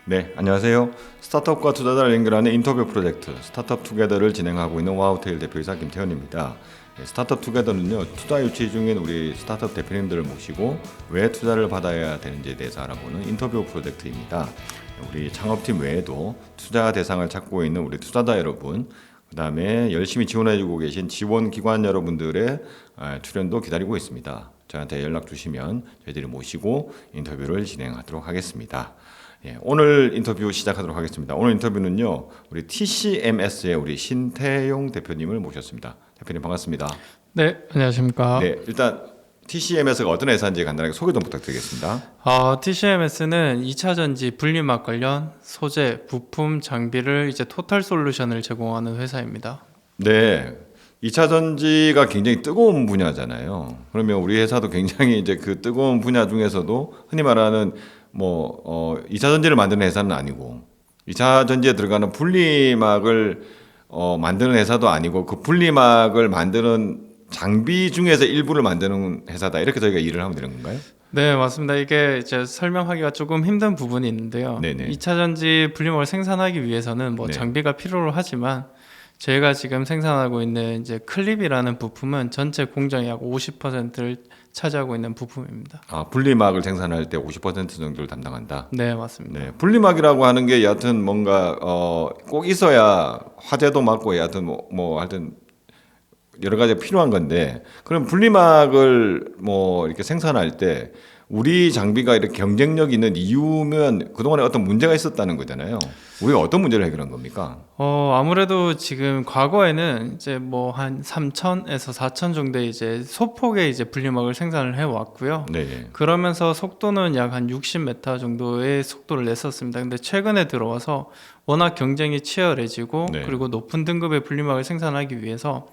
네, 안녕하세요. 스타트업과 투자자를 연결하는 인터뷰 프로젝트 스타트업 투게더를 진행하고 있는 와우테일 대표이사 김태현입니다. 스타트업 투게더는요, 투자 유치 중인 우리 스타트업 대표님들을 모시고 왜 투자를 받아야 되는지에 대해서 알아보는 인터뷰 프로젝트입니다. 우리 창업팀 외에도 투자 대상을 찾고 있는 우리 투자자 여러분, 그 다음에 열심히 지원해주고 계신 지원기관 여러분들의 출연도 기다리고 있습니다. 저한테 연락 주시면 저희들이 모시고 인터뷰를 진행하도록 하겠습니다. 오늘 인터뷰 시작하도록 하겠습니다. 오늘 인터뷰는요, 우리 TCMS의 우리 신태용 대표님을 모셨습니다. 대표님 반갑습니다. 네, 안녕하십니까. 네, 일단 TCMS가 어떤 회사인지 간단하게 소개 좀 부탁드리겠습니다. TCMS는 2차 전지 분리막 관련 소재, 부품, 장비를 이제 토탈 솔루션을 제공하는 회사입니다. 네, 2차 전지가 굉장히 뜨거운 분야잖아요. 그러면 우리 회사도 굉장히 이제 그 뜨거운 분야 중에서도 흔히 말하는 2차 전지를 만드는 회사는 아니고 2차 전지에 들어가는 분리막을 만드는 회사도 아니고 그 분리막을 만드는 장비 중에서 일부를 만드는 회사다. 이렇게 저희가 일을 하면 되는 건가요? 네, 맞습니다. 이게 이제 설명하기가 조금 힘든 부분이 있는데요. 네네. 2차 전지 분리막을 생산하기 위해서는 네. 장비가 필요로 하지만 저희가 지금 생산하고 있는 이제 클립이라는 부품은 전체 공정의 약 50%를 차지하고 있는 부품입니다. 분리막을 생산할 때 50% 정도를 담당한다. 네, 맞습니다. 네, 분리막이라고 하는 게 여하튼 뭔가 꼭 있어야 화재도 막고 여하튼 하여튼 여러 가지가 필요한 건데, 그럼 분리막을 이렇게 생산할 때 우리 장비가 이렇게 경쟁력 있는 이유면 그동안에 어떤 문제가 있었다는 거잖아요. 우리가 어떤 문제를 해결한 겁니까? 아무래도 지금 과거에는 이제 한 3,000에서 4,000 정도의 이제 소폭의 이제 분리막을 생산을 해 왔고요. 네. 그러면서 속도는 약 한 60m 정도의 속도를 냈었습니다. 근데 최근에 들어와서 워낙 경쟁이 치열해지고 네. 그리고 높은 등급의 분리막을 생산하기 위해서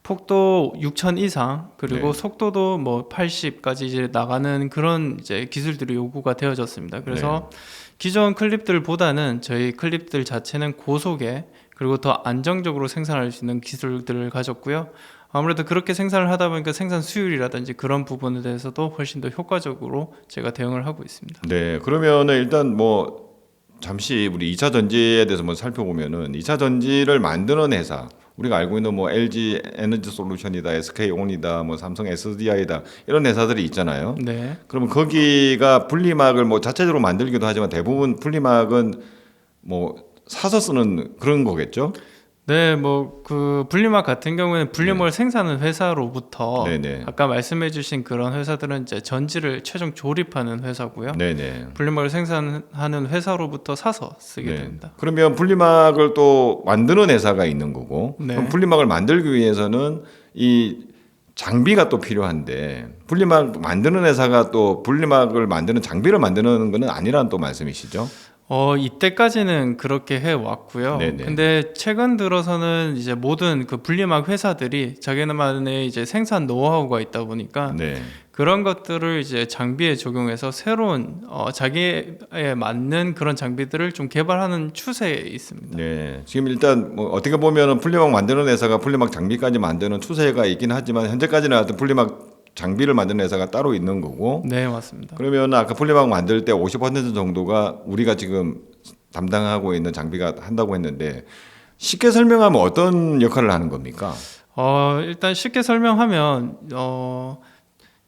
폭도 6,000 이상 그리고 네. 속도도 80까지 이제 나가는 그런 이제 기술들이 요구가 되어졌습니다. 그래서 기존 클립들보다는 저희 클립들 자체는 고속에 그리고 더 안정적으로 생산할 수 있는 기술들을 가졌고요. 아무래도 그렇게 생산을 하다 보니까 생산 수율이라든지 그런 부분에 대해서도 훨씬 더 효과적으로 제가 대응을 하고 있습니다. 네. 그러면은 일단 잠시 우리 2차 전지에 대해서 살펴보면은 2차 전지를 만드는 회사, 우리가 알고 있는 LG 에너지 솔루션이다, SK온이다, 삼성 SDI다 이런 회사들이 있잖아요. 네. 그러면 거기가 분리막을 자체적으로 만들기도 하지만 대부분 분리막은 사서 쓰는 그런 거겠죠? 네, 그 분리막 같은 경우에는 분리막을 생산하는 회사로부터 네네. 아까 말씀해주신 그런 회사들은 이제 전지를 최종 조립하는 회사고요. 네네. 분리막을 생산하는 회사로부터 사서 쓰게 됩니다. 그러면 분리막을 또 만드는 회사가 있는 거고, 네. 그럼 분리막을 만들기 위해서는 이 장비가 또 필요한데 분리막 만드는 회사가 또 분리막을 만드는 장비를 만드는 거는 아니라는 또 말씀이시죠? 이때까지는 그렇게 해 왔고요. 네네. 근데 최근 들어서는 이제 모든 그 분리막 회사들이 자기네만의 이제 생산 노하우가 있다 보니까 네. 그런 것들을 이제 장비에 적용해서 새로운 자기에 맞는 그런 장비들을 좀 개발하는 추세에 있습니다. 네. 지금 일단 어떻게 보면은 분리막 만드는 회사가 분리막 장비까지 만드는 추세가 있긴 하지만 현재까지는 하여튼 분리막 장비를 만드는 회사가 따로 있는 거고. 네, 맞습니다. 그러면 아까 분리막 만들 때 50% 정도가 우리가 지금 담당하고 있는 장비가 한다고 했는데 쉽게 설명하면 어떤 역할을 하는 겁니까? 일단 쉽게 설명하면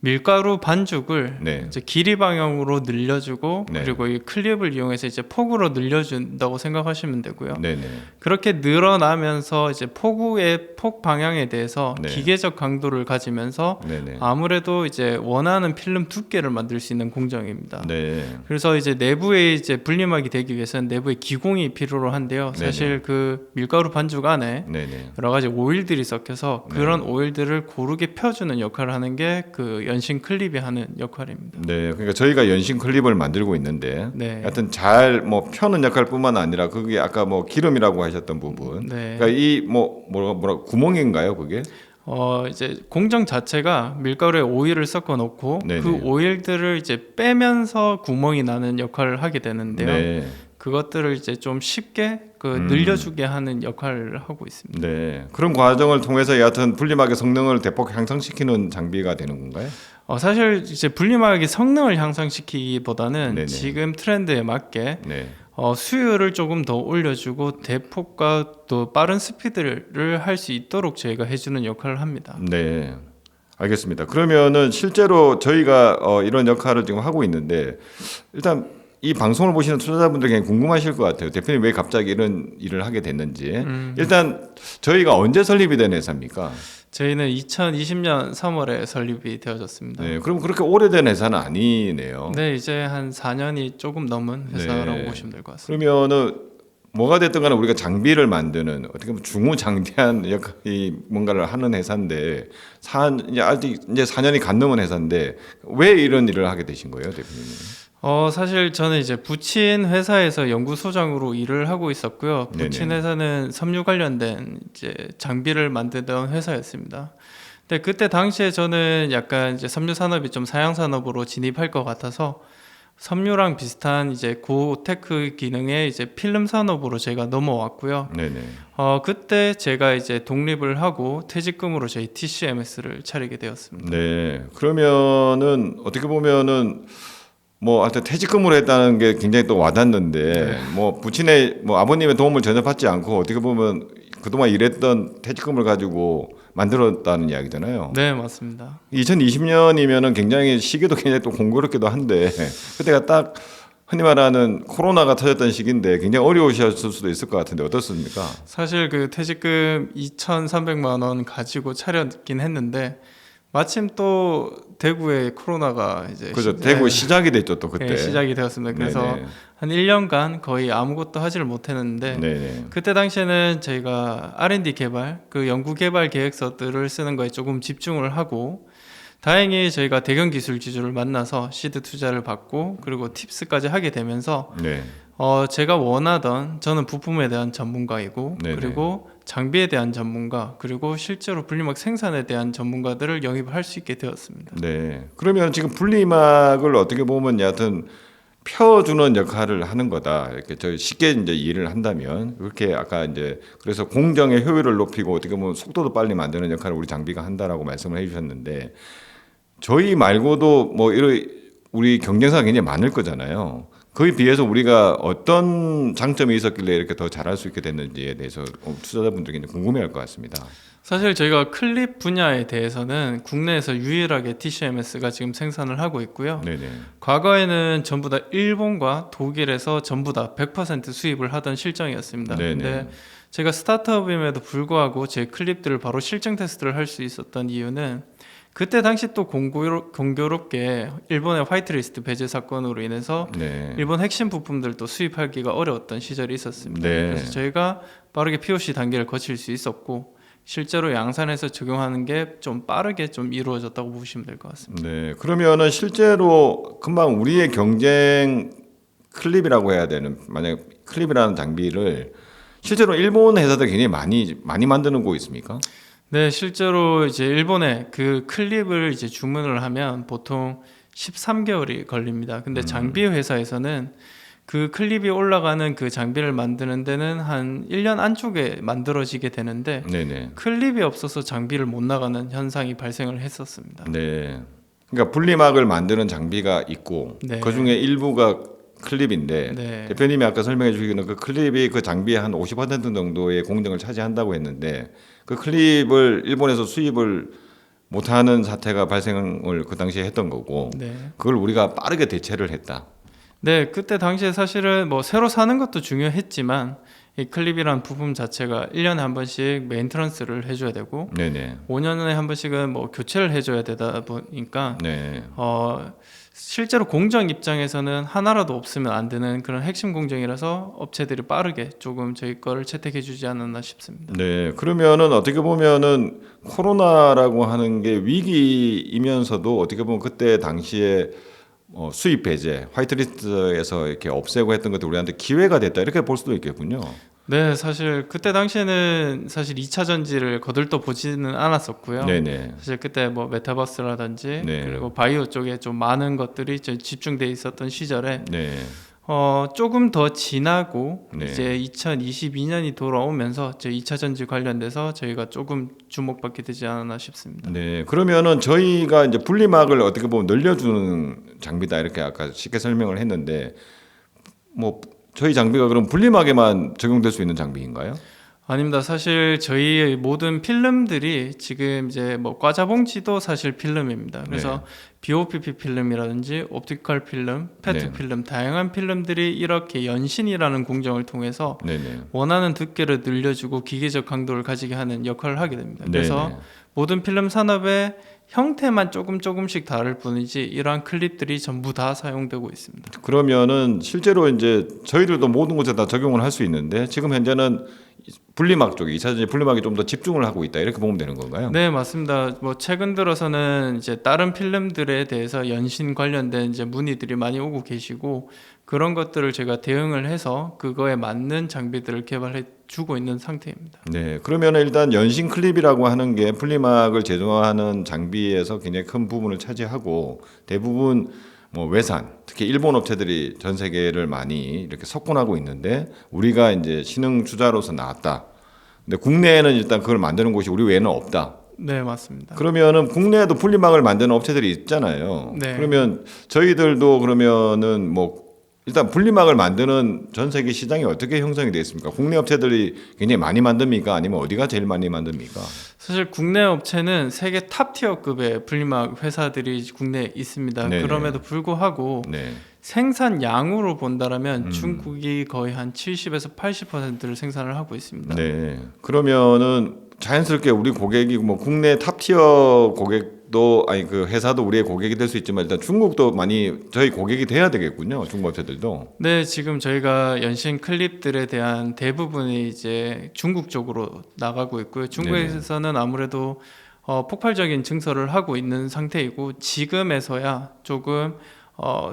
밀가루 반죽을 네. 이제 길이 방향으로 늘려주고 네. 그리고 이 클립을 이용해서 이제 폭으로 늘려준다고 생각하시면 되고요. 네네. 그렇게 늘어나면서 이제 폭우의 폭 방향에 대해서 네. 기계적 강도를 가지면서 네네. 아무래도 이제 원하는 필름 두께를 만들 수 있는 공정입니다. 네. 그래서 이제 내부에 이제 분리막이 되기 위해서는 내부에 기공이 필요로 한데요. 사실 그 밀가루 반죽 안에 네네. 여러 가지 오일들이 섞여서 그런 오일들을 고르게 펴주는 역할을 하는 게 그 연신 클립이 하는 역할입니다. 네, 그러니까 저희가 연신 클립을 만들고 있는데, 네. 하여튼 잘 펴는 역할뿐만 아니라 그게 아까 기름이라고 하셨던 부분, 네. 그러니까 이 뭐라 구멍인가요, 그게? 이제 공정 자체가 밀가루에 오일을 섞어 놓고 네네. 그 오일들을 이제 빼면서 구멍이 나는 역할을 하게 되는데요. 네, 그것들을 이제 좀 쉽게 늘려주게 하는 역할을 하고 있습니다. 네, 그런 과정을 통해서 여하튼 분리막의 성능을 대폭 향상시키는 장비가 되는 건가요? 사실 이제 분리막의 성능을 향상시키기보다는 네네. 지금 트렌드에 맞게 네, 수요를 조금 더 올려주고 대폭과 또 빠른 스피드를 할 수 있도록 저희가 해주는 역할을 합니다. 네, 알겠습니다. 그러면은 실제로 저희가 이런 역할을 지금 하고 있는데 일단 이 방송을 보시는 투자자분들이 궁금하실 것 같아요. 대표님 왜 갑자기 이런 일을 하게 됐는지. 일단 저희가 언제 설립이 된 회사입니까? 저희는 2020년 3월에 설립이 되어졌습니다. 네, 그럼 그렇게 오래된 회사는 아니네요. 네, 이제 한 4년이 조금 넘은 회사라고 네. 보시면 될 것 같습니다. 그러면은 뭐가 됐든 간에 우리가 장비를 만드는 어떻게 보면 중후장대한 역할이 뭔가를 하는 회사인데 이제 아직 이제 4년이 간 넘은 회사인데 왜 이런 일을 하게 되신 거예요, 대표님? 사실 저는 이제 부친 회사에서 연구소장으로 일을 하고 있었고요. 부친 네네. 회사는 섬유 관련된 이제 장비를 만들던 회사였습니다. 근데 그때 당시에 저는 약간 이제 섬유 산업이 좀 사양 산업으로 진입할 것 같아서 섬유랑 비슷한 이제 고테크 기능의 이제 필름 산업으로 제가 넘어왔고요. 네네. 그때 제가 이제 독립을 하고 퇴직금으로 저희 TCMS를 차리게 되었습니다. 네. 그러면은 어떻게 보면은 뭐 하여튼 퇴직금으로 했다는 게 굉장히 또 와닿는데 뭐 부친의 뭐 아버님의 도움을 전혀 받지 않고 어떻게 보면 그동안 일했던 퇴직금을 가지고 만들었다는 이야기잖아요. 네, 맞습니다. 2020년이면은 굉장히 시기도 굉장히 또 공교롭기도 한데 그때가 딱 흔히 말하는 코로나가 터졌던 시기인데 굉장히 어려우셨을 수도 있을 것 같은데 어떻습니까? 사실 그 퇴직금 2,300만 원 가지고 차렸긴 했는데 마침 또 대구에 코로나가 이제 그죠. 대구 시작이 됐죠 또 그때. 네, 시작이 되었습니다. 그래서 네네. 한 1년간 거의 아무것도 하지를 못했는데 네네. 그때 당시에는 저희가 R&D 개발, 그 연구 개발 계획서들을 쓰는 거에 조금 집중을 하고 다행히 저희가 대경 기술 지주를 만나서 시드 투자를 받고 그리고 팁스까지 하게 되면서 네. 제가 원하던 저는 부품에 대한 전문가이고 네네. 그리고 장비에 대한 전문가 그리고 실제로 분리막 생산에 대한 전문가들을 영입을 할 수 있게 되었습니다. 네. 그러면 지금 분리막을 어떻게 보면 여하튼 펴주는 역할을 하는 거다. 이렇게 저 쉽게 이제 이해를 한다면 그렇게 아까 이제 그래서 공정의 효율을 높이고 어떻게 보면 속도도 빨리 만드는 역할을 우리 장비가 한다라고 말씀을 해주셨는데 저희 말고도 뭐 이런 우리 경쟁사가 굉장히 많을 거잖아요. 그에 비해서 우리가 어떤 장점이 있었길래 이렇게 더 잘할 수 있게 됐는지에 대해서 투자자분들이 궁금해할 것 같습니다. 사실 저희가 클립 분야에 대해서는 국내에서 유일하게 TCMS가 지금 생산을 하고 있고요. 네네. 과거에는 전부 다 일본과 독일에서 전부 다 100% 수입을 하던 실정이었습니다. 네네. 근데 제가 스타트업임에도 불구하고 제 클립들을 바로 실증 테스트를 할 수 있었던 이유는 그때 당시 또 공교롭게 일본의 화이트리스트 배제 사건으로 인해서 네. 일본 핵심 부품들도 수입하기가 어려웠던 시절이 있었습니다. 네. 그래서 저희가 빠르게 POC 단계를 거칠 수 있었고 실제로 양산에서 적용하는 게 좀 빠르게 좀 이루어졌다고 보시면 될 것 같습니다. 네. 그러면은 실제로 금방 우리의 경쟁 클립이라고 해야 되는 만약 클립이라는 장비를 실제로 일본 회사들 굉장히 많이 만드는 곳 있습니까? 네, 실제로 이제 일본에 그 클립을 이제 주문을 하면 보통 13개월이 걸립니다. 근데 장비 회사에서는 그 클립이 올라가는 그 장비를 만드는 데는 한 1년 안쪽에 만들어지게 되는데 네네. 클립이 없어서 장비를 못 나가는 현상이 발생을 했었습니다. 네. 그러니까 분리막을 만드는 장비가 있고 네. 그 중에 일부가 클립인데 네. 대표님이 아까 설명해 주시기는 그 클립이 그 장비의 한 50% 정도의 공정을 차지한다고 했는데 그 클립을 일본에서 수입을 못하는 사태가 발생을 그 당시에 했던 거고 네. 그걸 우리가 빠르게 대처를 했다. 네, 그때 당시에 사실은 뭐 새로 사는 것도 중요했지만 이 클립이란 부품 자체가 1년에 한 번씩 메인터넌스를 해줘야 되고 네네. 5년에 한 번씩은 뭐 교체를 해줘야 되다 보니까 네. 실제로 공정 입장에서는 하나라도 없으면 안 되는 그런 핵심 공정이라서 업체들이 빠르게 조금 저희 거를 채택해 주지 않았나 싶습니다. 네. 그러면은 어떻게 보면은 코로나라고 하는 게 위기이면서도 어떻게 보면 그때 당시에 수입 배제, 화이트리스트에서 이렇게 없애고 했던 것도 우리한테 기회가 됐다 이렇게 볼 수도 있겠군요. 네, 사실 그때 당시에는 사실 2차 전지를 거들떠 보지는 않았었고요. 네네. 사실 그때 뭐 메타버스라든지 네. 그리고 바이오 쪽에 좀 많은 것들이 좀 집중돼 있었던 시절에 네. 조금 더 지나고 네. 이제 2022년이 돌아오면서 저 2차 전지 관련돼서 저희가 조금 주목받게 되지 않았나 싶습니다. 네. 그러면은 저희가 이제 분리막을 어떻게 보면 늘려주는 장비다 이렇게 아까 쉽게 설명을 했는데 뭐 저희 장비가 그럼 분리막에만 적용될 수 있는 장비인가요? 아닙니다. 사실 저희 모든 필름들이 지금 이제 뭐 과자봉지도 사실 필름입니다. 그래서 BOPP 필름이라든지 옵티컬 필름, 페트 네. 필름, 다양한 필름들이 이렇게 연신이라는 공정을 통해서 네네. 원하는 두께를 늘려주고 기계적 강도를 가지게 하는 역할을 하게 됩니다. 그래서 네네. 모든 필름 산업의 형태만 조금씩 다를 뿐이지 이러한 클립들이 전부 다 사용되고 있습니다. 그러면은 실제로 이제 저희들도 모든 곳에 다 적용을 할 수 있는데 지금 현재는 분리막 쪽에 2차전지 분리막에 좀 더 집중을 하고 있다 이렇게 보면 되는 건가요? 네, 맞습니다. 뭐 최근 들어서는 이제 다른 필름들에 대해서 연신 관련된 이제 문의들이 많이 오고 계시고 그런 것들을 제가 대응을 해서 그거에 맞는 장비들을 개발해 주고 있는 상태입니다. 네, 그러면 일단 연신 클립이라고 하는 게 분리막을 제조하는 장비에서 굉장히 큰 부분을 차지하고 대부분 뭐 외산, 특히 일본 업체들이 전 세계를 많이 이렇게 석권하고 있는데 우리가 이제 신흥 주자로서 나왔다. 근데 국내에는 일단 그걸 만드는 곳이 우리 외에는 없다. 네, 맞습니다. 그러면은 국내에도 분리막을 만드는 업체들이 있잖아요. 네. 그러면 저희들도 그러면은 뭐 일단 분리막을 만드는 전 세계 시장이 어떻게 형성이 되어 있습니까? 국내 업체들이 굉장히 많이 만듭니까? 아니면 어디가 제일 많이 만듭니까? 사실 국내 업체는 세계 탑티어급의 분리막 회사들이 국내에 있습니다. 네네. 그럼에도 불구하고 네. 생산량으로 본다라면 중국이 거의 한 70에서 80%를 생산을 하고 있습니다. 네. 그러면은 자연스럽게 우리 고객이 뭐 국내 탑티어 고객도 아니 그 회사도 우리의 고객이 될 수 있지만 일단 중국도 많이 저희 고객이 돼야 되겠군요. 중국 업체들도. 네, 지금 저희가 연신 클립들에 대한 대부분이 이제 중국 쪽으로 나가고 있고요. 중국에서는 아무래도 폭발적인 증설을 하고 있는 상태이고 지금에서야 조금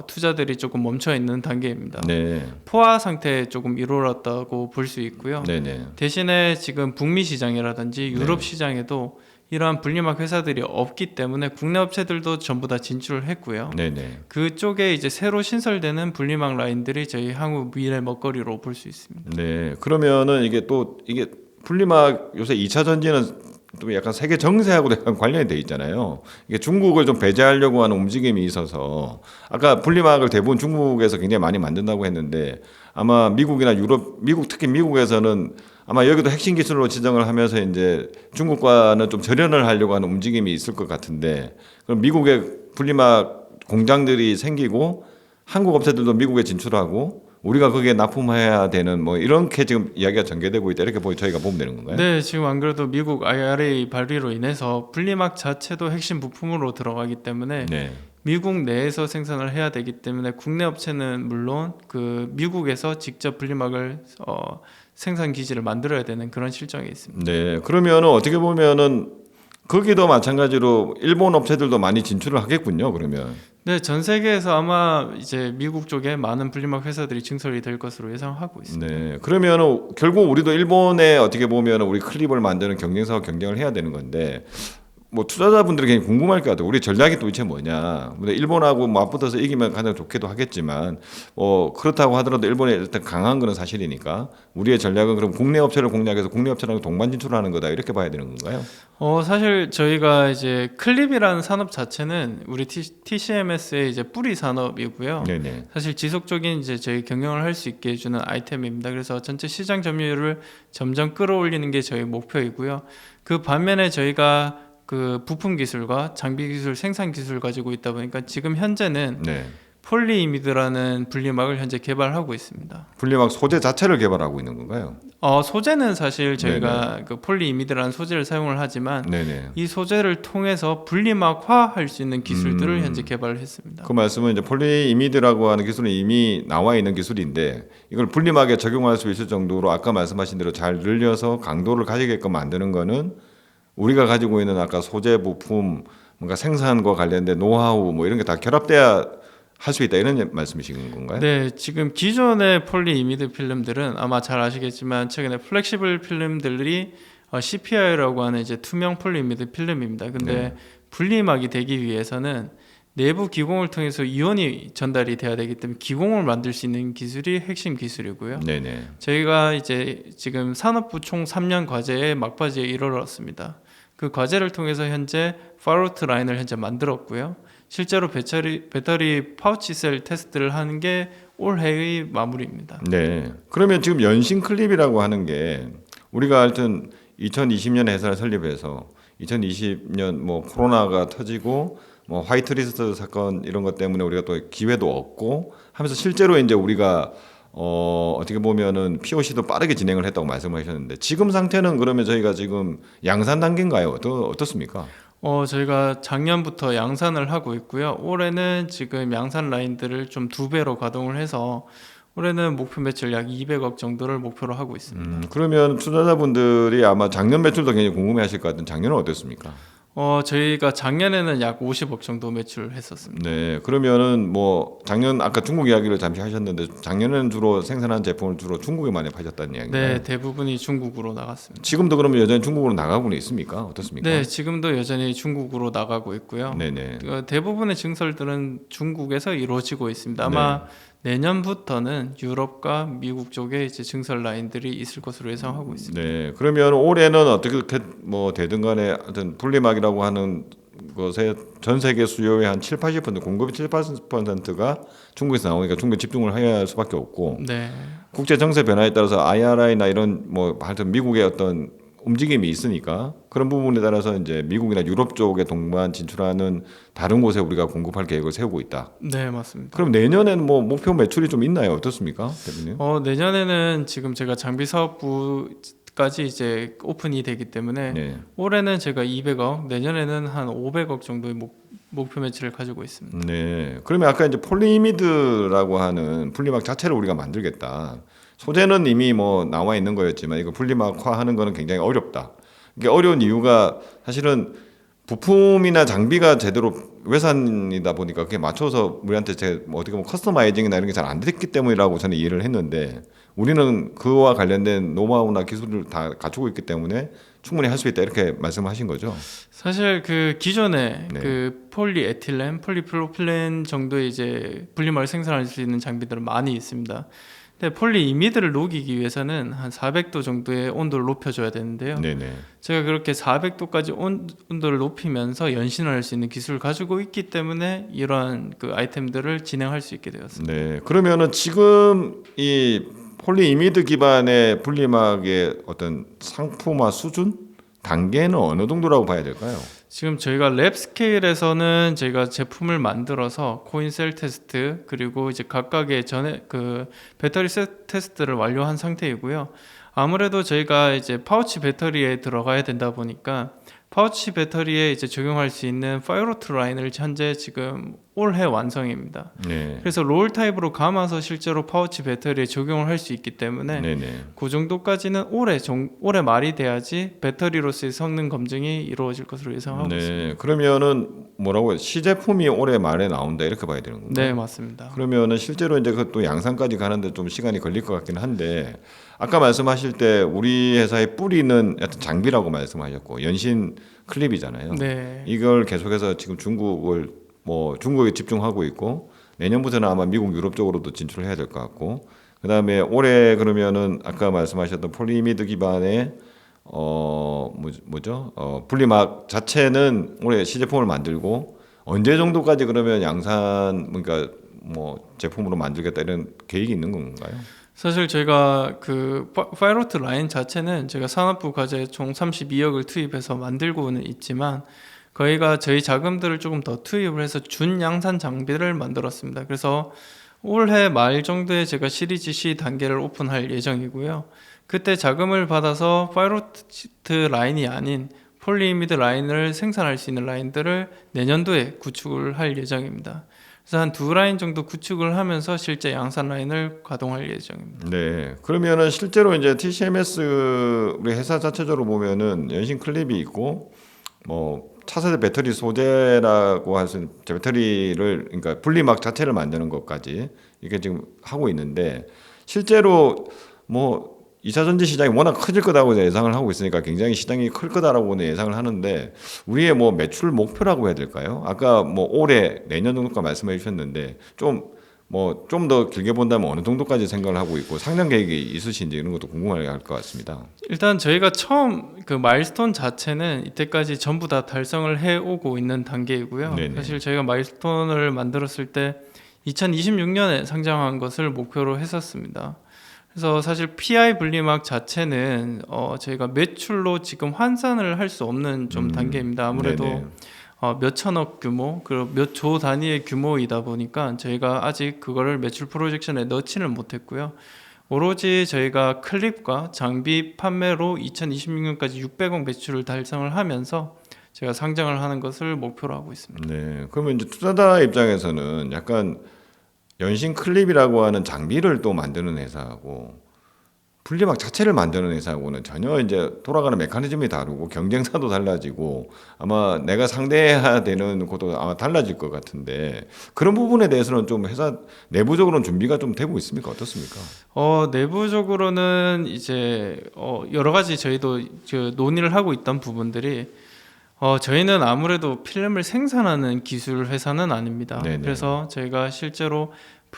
투자들이 조금 멈춰 있는 단계입니다. 네. 포화 상태에 조금 이르렀다고 볼 수 있고요. 네네. 대신에 지금 북미 시장이라든지 유럽 네. 시장에도 이러한 분리막 회사들이 없기 때문에 국내 업체들도 전부 다 진출을 했고요. 네네. 그쪽에 이제 새로 신설되는 분리막 라인들이 저희 향후 미래 먹거리로 볼 수 있습니다. 네. 그러면은 이게 또 이게 분리막 요새 2차 전지는 또 약간 세계 정세하고도 약간 관련이 돼 있잖아요. 이게 중국을 좀 배제하려고 하는 움직임이 있어서 아까 분리막을 대부분 중국에서 굉장히 많이 만든다고 했는데 아마 미국이나 유럽, 미국 특히 미국에서는 아마 여기도 핵심 기술로 지정을 하면서 이제 중국과는 좀 절연을 하려고 하는 움직임이 있을 것 같은데 그럼 미국의 분리막 공장들이 생기고 한국 업체들도 미국에 진출하고 우리가 거기에 납품해야 되는 뭐 이렇게 지금 이야기가 전개되고 있다 이렇게 저희가 보면 되는 건가요? 네, 지금 안 그래도 미국 IRA 발의로 인해서 분리막 자체도 핵심 부품으로 들어가기 때문에 네. 미국 내에서 생산을 해야 되기 때문에 국내 업체는 물론 그 미국에서 직접 분리막을 생산 기지를 만들어야 되는 그런 실정이 있습니다. 네. 그러면은 어떻게 보면은 거기도 마찬가지로 일본 업체들도 많이 진출을 하겠군요. 그러면. 네, 전 세계에서 아마 이제 미국 쪽에 많은 분리막 회사들이 증설이 될 것으로 예상하고 있습니다. 네. 그러면은 결국 우리도 일본에 어떻게 보면은 우리 클립을 만드는 경쟁사와 경쟁을 해야 되는 건데 뭐 투자자분들이 굉장히 궁금할 것 같아요. 우리 전략이 도대체 뭐냐. 근데 일본하고 맞붙어서 이기면 가장 좋기도 하겠지만 그렇다고 하더라도 일본이 일단 강한 거는 사실이니까 우리의 전략은 그럼 국내 업체를 공략해서 국내 업체랑 동반 진출하는 거다 이렇게 봐야 되는 건가요? 사실 저희가 이제 클립이라는 산업 자체는 우리 TCMS의 이제 뿌리 산업이고요. 네네. 사실 지속적인 이제 저희 경영을 할 수 있게 해주는 아이템입니다. 그래서 전체 시장 점유율을 점점 끌어올리는 게 저희 목표이고요. 그 반면에 저희가 그 부품 기술과 장비 기술, 생산 기술 가지고 있다 보니까 지금 현재는 네. 폴리이미드라는 분리막을 현재 개발하고 있습니다. 분리막 소재 자체를 개발하고 있는 건가요? 소재는 사실 저희가 그 폴리이미드라는 소재를 사용을 하지만 네네. 이 소재를 통해서 분리막화할 수 있는 기술들을 현재 개발을 했습니다. 그 말씀은 이제 폴리이미드라고 하는 기술은 이미 나와 있는 기술인데 이걸 분리막에 적용할 수 있을 정도로 아까 말씀하신 대로 잘 늘려서 강도를 가지게끔 만드는 거는 우리가 가지고 있는 아까 소재 부품 뭔가 생산과 관련된 노하우 뭐 이런 게 다 결합돼야 할 수 있다 이런 말씀이신 건가요? 네, 지금 기존의 폴리이미드 필름들은 아마 잘 아시겠지만 최근에 플렉시블 필름들이 CPI라고 하는 이제 투명 폴리이미드 필름입니다. 근데 네. 분리막이 되기 위해서는 내부 기공을 통해서 이온이 전달이 돼야 되기 때문에 기공을 만들 수 있는 기술이 핵심 기술이고요. 네네. 저희가 이제 지금 산업부 총 3년 과제에 막바지에 이르렀습니다. 그 과제를 통해서 현재 파로트 라인을 현재 만들었고요. 실제로 배터리 파우치 셀 테스트를 하는 게 올해의 마무리입니다. 네. 그러면 지금 연신 클립이라고 하는 게 우리가 하여튼 2020년 회사를 설립해서 2020년 뭐 코로나가 터지고 뭐 화이트리스트 사건 이런 것 때문에 우리가 또 기회도 얻고 하면서 실제로 이제 우리가 어떻게 보면은 POC도 빠르게 진행을 했다고 말씀하셨는데 지금 상태는 그러면 저희가 지금 양산 단계인가요? 어떻습니까? 저희가 작년부터 양산을 하고 있고요. 올해는 지금 양산 라인들을 좀 2배로 가동을 해서 올해는 목표 매출 약 200억 정도를 목표로 하고 있습니다. 그러면 투자자분들이 아마 작년 매출도 굉장히 궁금해하실 것 같은데 작년은 어땠습니까? 저희가 작년에는 약 50억 정도 매출을 했었습니다. 네, 그러면은 뭐 작년 아까 중국 이야기를 잠시 하셨는데 작년에는 주로 생산한 제품을 주로 중국에 많이 파셨다는 이야기인가요? 네, 대부분이 중국으로 나갔습니다. 지금도 그러면 여전히 중국으로 나가고는 있습니까? 어떻습니까? 네, 지금도 여전히 중국으로 나가고 있고요. 네네. 대부분의 증설들은 중국에서 이루어지고 있습니다. 아마 내년부터는 유럽과 미국 쪽에 이제 증설 라인들이 있을 것으로 예상하고 있습니다. 네, 그러면 올해는 어떻게 뭐 되든 간에 어떤 분리막이라고 하는 것에 전 세계 수요의 한 7, 80% 공급의 7, 80%가 중국에서 나오니까 중국에 집중을 해야 할 수밖에 없고 네, 국제 정세 변화에 따라서 IRA나 이런 뭐 하여튼 미국의 어떤 움직임이 있으니까 그런 부분에 따라서 이제 미국이나 유럽 쪽에 동반 진출하는 다른 곳에 우리가 공급할 계획을 세우고 있다. 네 맞습니다. 그럼 내년에는 뭐 목표 매출이 좀 있나요? 어떻습니까, 대표님? 내년에는 지금 제가 장비 사업부까지 이제 오픈이 되기 때문에 네. 올해는 제가 200억, 내년에는 한 500억 정도의 목표 매출을 가지고 있습니다. 네. 그러면 아까 이제 폴리미드라고 하는 분리막 자체를 우리가 만들겠다. 소재는 이미 뭐 나와 있는 거였지만 이거 분리막화하는 거는 굉장히 어렵다. 이게 어려운 이유가 사실은 부품이나 장비가 제대로 외산이다 보니까 그게 맞춰서 우리한테 어떻게 보면 커스터마이징이나 이런 게 잘 안 됐기 때문이라고 저는 이해를 했는데 우리는 그와 관련된 노하우나 기술을 다 갖추고 있기 때문에 충분히 할 수 있다 이렇게 말씀하신 거죠. 사실 그 기존에 네. 그 폴리에틸렌, 폴리프로필렌 정도의 이제 분리막을 생산할 수 있는 장비들은 많이 있습니다. 근데 폴리이미드를 녹이기 위해서는 한 400도 정도의 온도를 높여줘야 되는데요. 네네. 제가 그렇게 400도까지 온도를 높이면서 연신을 할 수 있는 기술을 가지고 있기 때문에 이러한 그 아이템들을 진행할 수 있게 되었습니다. 네. 그러면은 지금 이 폴리이미드 기반의 분리막의 어떤 상품화 수준 단계는 어느 정도라고 봐야 될까요? 지금 저희가 랩 스케일에서는 저희가 제품을 만들어서 코인 셀 테스트 그리고 이제 각각의 전에 그 배터리 테스트를 완료한 상태이고요. 아무래도 저희가 이제 파우치 배터리에 들어가야 된다 보니까 파우치 배터리에 이제 적용할 수 있는 파이로트 라인을 현재 지금 올해 완성입니다. 네. 그래서 롤 타입으로 감아서 실제로 파우치 배터리에 적용을 할 수 있기 때문에 네네. 그 정도까지는 올해 말이 돼야지 배터리로서의 성능 검증이 이루어질 것으로 예상하고 있습니다. 네. 그러면은 뭐라고 시제품이 올해 말에 나온다 이렇게 봐야 되는 건가요? 네, 맞습니다. 그러면은 실제로 이제 그것도 양산까지 가는데 좀 시간이 걸릴 것 같긴 한데 아까 말씀하실 때 우리 회사의 뿌리는 하여튼 장비라고 말씀하셨고 연신 클립이잖아요. 네. 이걸 계속해서 지금 중국에 집중하고 있고 내년부터는 아마 미국 유럽 쪽으로도 진출을 해야 될 것 같고 그다음에 올해 그러면은 아까 말씀하셨던 폴리미드 기반의 분리막 자체는 올해 시제품을 만들고 언제 정도까지 그러면 양산 그러니까 뭐 제품으로 만들겠다 이런 계획이 있는 건가요? 사실 저희가 그 파이로트 라인 자체는 제가 산업부 과제에 총 32억을 투입해서 만들고는 있지만 저희가 저희 자금들을 조금 더 투입을 해서 준양산 장비를 만들었습니다. 그래서 올해 말 정도에 제가 시리즈 C 단계를 오픈할 예정이고요. 그때 자금을 받아서 파이로트 라인이 아닌 폴리이미드 라인을 생산할 수 있는 라인들을 내년도에 구축을 할 예정입니다. 그래서 한 2라인 정도 구축을 하면서 실제 양산 라인을 가동할 예정입니다. 네. 그러면은 실제로 이제 TCMS 우리 회사 자체적으로 보면은 연신 클립이 있고 뭐 차세대 배터리 소재라고 할 수 있는 배터리를 그러니까 분리막 자체를 만드는 것까지 이게 지금 하고 있는데 실제로 뭐 2차 전지 시장이 워낙 커질 거다고 예상을 하고 있으니까 굉장히 시장이 클 거다라고는 예상을 하는데 우리의 뭐 매출 목표라고 해야 될까요? 아까 뭐 올해 내년 정도까지 말씀해 주셨는데 좀 더 길게 본다면 어느 정도까지 생각을 하고 있고 상장 계획이 있으신지 이런 것도 궁금할 것 같습니다. 일단 저희가 처음 그 마일스톤 자체는 이때까지 전부 다 달성을 해오고 있는 단계이고요. 네네. 사실 저희가 마일스톤을 만들었을 때 2026년에 상장한 것을 목표로 했었습니다. 그래서 사실 PI 분리막 자체는 저희가 매출로 지금 환산을 할 수 없는 좀 단계입니다. 아무래도 네네. 몇 천억 규모, 그리고 몇 조 단위의 규모이다 보니까 저희가 아직 그거를 매출 프로젝션에 넣지는 못했고요. 오로지 저희가 클립과 장비 판매로 2026년까지 600억 매출을 달성을 하면서 제가 상장을 하는 것을 목표로 하고 있습니다. 네. 그러면 이제 투자자 입장에서는 약간 연신 클립이라고 하는 장비를 또 만드는 회사하고 분리막 자체를 만드는 회사하고는 전혀 이제 돌아가는 메커니즘이 다르고 경쟁사도 달라지고 아마 내가 상대해야 되는 것도 아마 달라질 것 같은데 그런 부분에 대해서는 좀 회사 내부적으로는 준비가 좀 되고 있습니까? 어떻습니까? 내부적으로는 이제 여러 가지 저희도 그 논의를 하고 있던 부분들이 저희는 아무래도 필름을 생산하는 기술 회사는 아닙니다. 네네. 그래서 저희가 실제로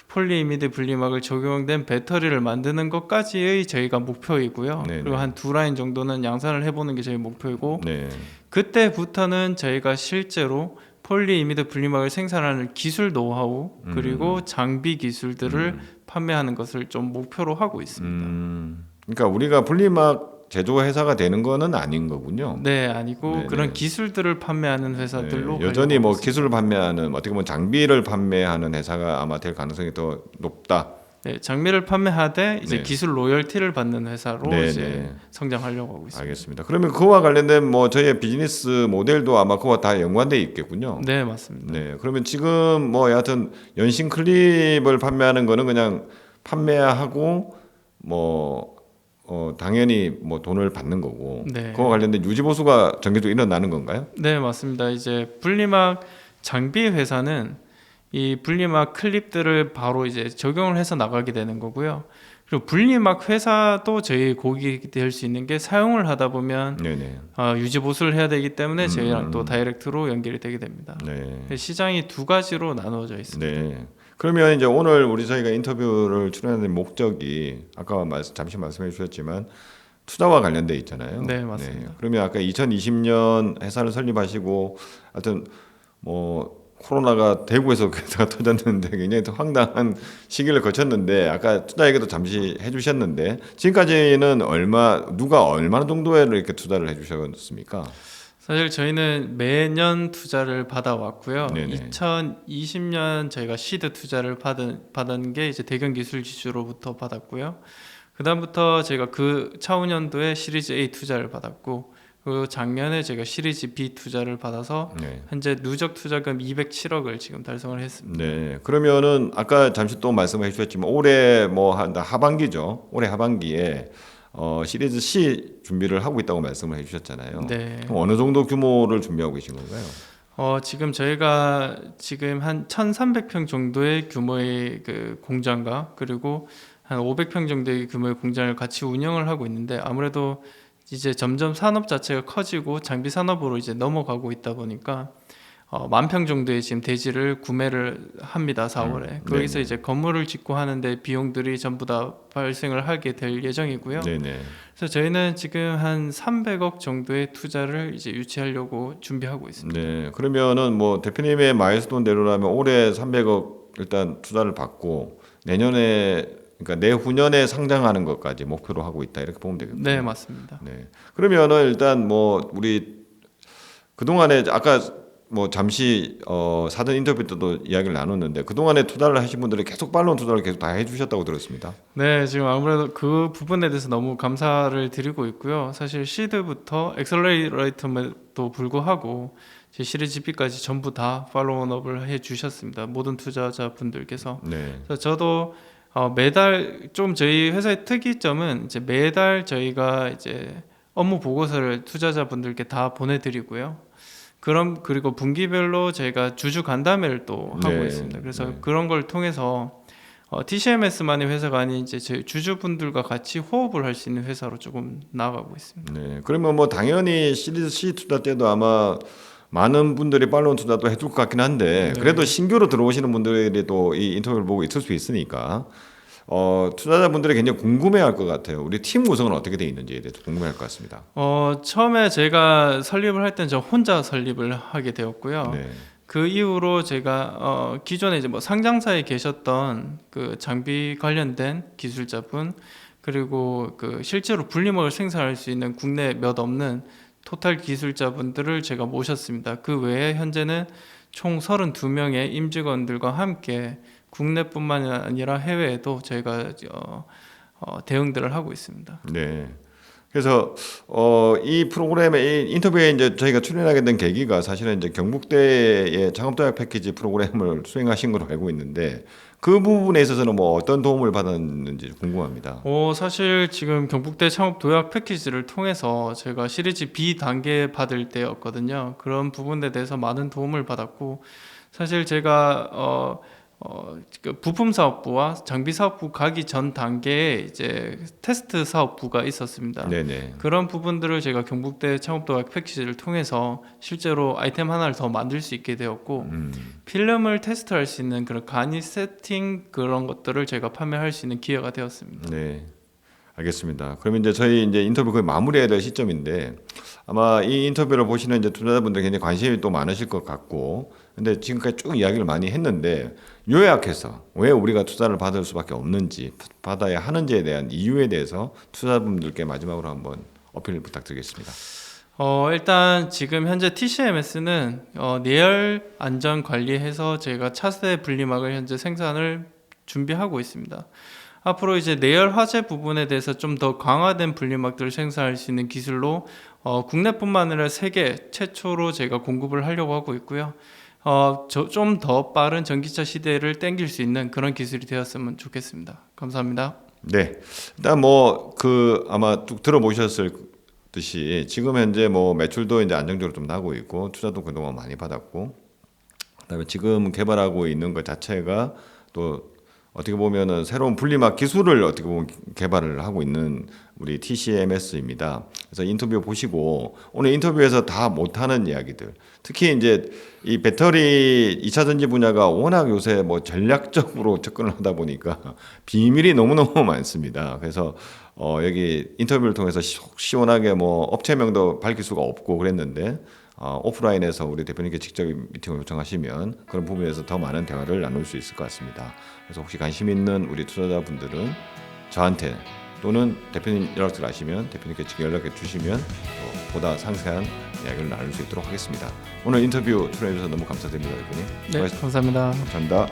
폴리이미드 분리막을 적용된 배터리를 만드는 것까지의 저희가 목표이고요. 네네. 그리고 한 2라인 정도는 양산을 해보는 게 저희 목표이고 네. 그때부터는 저희가 실제로 폴리이미드 분리막을 생산하는 기술 노하우 그리고 장비 기술들을 판매하는 것을 좀 목표로 하고 있습니다. 그러니까 우리가 분리막 제조 회사가 되는 거는 아닌 거군요. 네, 아니고 네네. 그런 기술들을 판매하는 회사들로 네, 여전히 뭐 가려고 있습니다. 기술을 판매하는 어떻게 보면 장비를 판매하는 회사가 아마 될 가능성이 더 높다. 네, 장비를 판매하되 이제 네. 기술 로열티를 받는 회사로 네, 이제 네. 성장하려고 하고 있습니다. 알겠습니다. 그러면 그와 관련된 뭐 저희의 비즈니스 모델도 아마 그와 다 연관돼 있겠군요. 네, 맞습니다. 네, 그러면 지금 뭐 여하튼 연신 클립을 판매하는 거는 그냥 판매하고 뭐 당연히 뭐 돈을 받는 거고 네. 그와 관련된 유지 보수가 정기적으로 일어나는 건가요? 네, 맞습니다. 이제 분리막 장비 회사는 이 분리막 클립들을 바로 이제 적용을 해서 나가게 되는 거고요. 그리고 분리막 회사도 저희 고객이 될 수 있는 게 사용을 하다 보면 네네. 유지 보수를 해야 되기 때문에 저희랑 또 다이렉트로 연결이 되게 됩니다. 네. 시장이 두 가지로 나누어져 있습니다. 네. 그러면 이제 오늘 저희가 인터뷰를 출연하는 목적이 아까 잠시 말씀해 주셨지만 투자와 관련돼 있잖아요. 네, 맞습니다. 그러면 아까 2020년 회사를 설립하시고 하여튼 뭐 코로나가 대구에서 회사가 터졌는데 굉장히 황당한 시기를 거쳤는데 아까 투자 얘기도 잠시 해주셨는데 지금까지는 누가 얼마나 정도에 이렇게 투자를 해주셨습니까? 사실 저희는 매년 투자를 받아왔고요. 네네. 2020년 저희가 시드 투자를 받은 게 이제 대경 기술 지주로부터 받았고요. 그 다음부터 제가 그 차후년도에 시리즈 A 투자를 받았고, 그 작년에 제가 시리즈 B 투자를 받아서 네. 현재 누적 투자금 207억을 지금 달성을 했습니다. 네. 그러면은 아까 잠시 또 말씀해 주셨지만 올해 뭐 한 하반기죠. 올해 하반기에 시리즈 C 준비를 하고 있다고 말씀을 해주셨잖아요. 네. 그럼 어느 정도 규모를 준비하고 계신 건가요? 지금 저희가 지금 한 1,300평 정도의 규모의 그 공장과 그리고 한 500평 정도의 규모의 공장을 같이 운영을 하고 있는데 아무래도 이제 점점 산업 자체가 커지고 장비 산업으로 이제 넘어가고 있다 보니까 10,000평 정도의 지금 대지를 구매를 합니다. 4월에. 거기서 네네. 이제 건물을 짓고 하는데 비용들이 전부 다 발생을 하게 될 예정이고요. 네네. 그래서 저희는 지금 한 300억 정도의 투자를 이제 유치하려고 준비하고 있습니다. 네. 그러면은 뭐 대표님의 마일스톤대로라면 올해 300억 일단 투자를 받고 내년에 그러니까 내후년에 상장하는 것까지 목표로 하고 있다 이렇게 보면 되겠군요. 네, 맞습니다. 네. 그러면은 일단 뭐 우리 그 동안에 아까 뭐 잠시 사전 인터뷰 때도 이야기를 나눴는데 그 동안에 투자를 하신 분들이 계속 팔로운 투자를 계속 다 해주셨다고 들었습니다. 네, 지금 아무래도 그 부분에 대해서 너무 감사를 드리고 있고요. 사실 시드부터 엑셀러레이터에도 불구하고 제 시리즈 B까지 전부 다 팔로우업을 해주셨습니다. 모든 투자자분들께서. 네. 그래서 저도 매달 좀 저희 회사의 특이점은 이제 매달 저희가 이제 업무 보고서를 투자자분들께 다 보내드리고요. 그리고 분기별로 저희가 주주 간담회를 또 하고 네, 있습니다. 그래서 네. 그런 걸 통해서 TCMS만의 회사가 아닌 이제 저희 주주분들과 같이 호흡을 할 수 있는 회사로 조금 나아가고 있습니다. 네. 그러면 뭐 당연히 시리즈 C 투자 때도 아마 많은 분들이 팔로운 투자도 해줄 것 같긴 한데 네. 그래도 신규로 들어오시는 분들이 또 이 인터뷰를 보고 있을 수 있으니까 투자자분들이 굉장히 궁금해할 것 같아요. 우리 팀 구성은 어떻게 돼 있는지에 대해서 궁금해할 것 같습니다. 처음에 제가 설립을 할 때는 저 혼자 설립을 하게 되었고요. 네. 그 이후로 제가 기존에 이제 뭐 상장사에 계셨던 그 장비 관련된 기술자분, 그리고 그 실제로 분리막을 생산할 수 있는 국내 몇 없는 토탈 기술자분들을 제가 모셨습니다. 그 외에 현재는 총 32명의 임직원들과 함께 국내뿐만 아니라 해외에도 저희가 대응들을 하고 있습니다. 네. 그래서 이 프로그램에 이 인터뷰에 이제 저희가 출연하게 된 계기가 사실은 이제 경북대의 창업도약 패키지 프로그램을 수행하신 걸로 알고 있는데 그 부분에 있어서는 뭐 어떤 도움을 받았는지 궁금합니다. 사실 지금 경북대 창업 도약 패키지를 통해서 제가 시리즈 B 단계 받을 때였거든요. 그런 부분에 대해서 많은 도움을 받았고, 사실 제가 그 부품 사업부와 장비 사업부 가기 전 단계에 이제 테스트 사업부가 있었습니다. 네네. 그런 부분들을 제가 경북대 창업도약 패키지를 통해서 실제로 아이템 하나를 더 만들 수 있게 되었고, 필름을 테스트할 수 있는 그런 간이 세팅 그런 것들을 제가 판매할 수 있는 기회가 되었습니다. 네. 알겠습니다. 그럼 이제 저희 이제 인터뷰 거의 마무리해야 될 시점인데 아마 이 인터뷰를 보시는 이제 투자자분들 굉장히 관심이 또 많으실 것 같고, 근데 지금까지 쭉 이야기를 많이 했는데 요약해서 왜 우리가 투자를 받을 수밖에 없는지, 받아야 하는지에 대한 이유에 대해서 투자자분들께 마지막으로 한번 어필 부탁드리겠습니다. 일단 지금 현재 TCMS는 내열 안전 관리해서 저희가 차세 분리막을 현재 생산을 준비하고 있습니다. 앞으로 이제 내열 화재 부분에 대해서 좀 더 강화된 분리막들을 생산할 수 있는 기술로 국내뿐만 아니라 세계 최초로 제가 공급을 하려고 하고 있고요. 좀 더 빠른 전기차 시대를 땡길 수 있는 그런 기술이 되었으면 좋겠습니다. 감사합니다. 네. 일단 뭐 그 아마 쭉 들어보셨을 듯이 지금 현재 뭐 매출도 이제 안정적으로 좀 나고 있고 투자도 그동안 많이 받았고, 그다음에 지금 개발하고 있는 것 자체가 또 어떻게 보면은 새로운 분리막 기술을 어떻게 보면 개발을 하고 있는 우리 TCMS입니다. 그래서 인터뷰 보시고 오늘 인터뷰에서 다 못하는 이야기들, 특히 이제 이 배터리 2차 전지 분야가 워낙 요새 뭐 전략적으로 접근을 하다 보니까 비밀이 너무너무 많습니다. 그래서 여기 인터뷰를 통해서 시원하게 뭐 업체명도 밝힐 수가 없고 그랬는데 오프라인에서 우리 대표님께 직접 미팅을 요청하시면 그런 부분에서 더 많은 대화를 나눌 수 있을 것 같습니다. 그래서 혹시 관심 있는 우리 투자자분들은 저한테 또는 대표님 연락처를 아시면 대표님께 직접 연락해 주시면 보다 상세한 이야기를 나눌 수 있도록 하겠습니다. 오늘 인터뷰 출연해 주셔서 너무 감사드립니다, 대표님. 네, 감사합니다. 감사합니다.